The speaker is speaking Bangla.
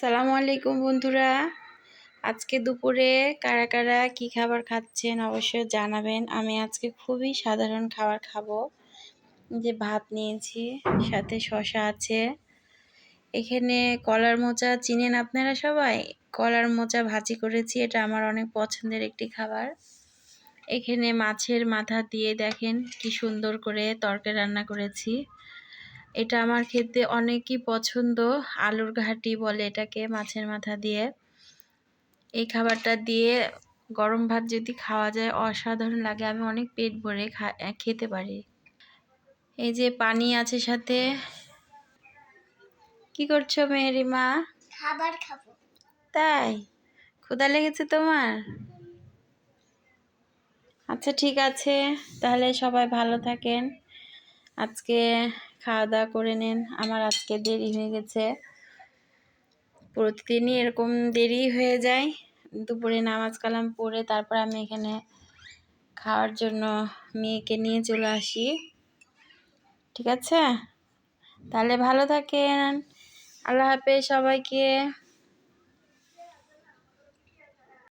আসসালামু আলাইকুম বন্ধুরা। আজকে দুপুরে কারা কারা কি খাবার খাচ্ছেন অবশ্যই জানাবেন। আমি আজকে খুবই সাধারণ খাবার খাবো। যে ভাত নিয়েছি, সাথে শসা আছে, এখানে কলার মোচা চিনেন আপনারা সবাই? কলার মোচা ভাজি করেছি, এটা আমার অনেক পছন্দের একটি খাবার। এখানে মাছের মাথা দিয়ে দেখেন কি সুন্দর করে তরকারি রান্না করেছি। এটা আমার খেতে অনেকই পছন্দ, আলুর ঘাটি বলে এটাকে, মাছের মাথা দিয়ে। এই খাবারটা দিয়ে গরম ভাত যদি খাওয়া যায় অসাধারণ লাগে, আমি অনেক পেট ভরে খেতে পারি। এই যে পানি আছে সাথে। কি করছো মেহেরিমা? খাবার খাবো। তাই? ক্ষুধা লেগেছে তোমার? আচ্ছা ঠিক আছে, তাহলে সবাই ভালো থাকেন। আজকে খাওয়া দাওয়া করে নেন। আমার আজকে দেরি হয়ে গেছে, প্রতিদিনই এরকম দেরি হয়ে যায়। দুপুরে নামাজ কালাম পড়ে তারপর আমি এখানে খাওয়ার জন্য মেয়েকে নিয়ে চলে আসি। ঠিক আছে, তাহলে ভালো থাকেন। আল্লাহ হাফেজ সবাইকে।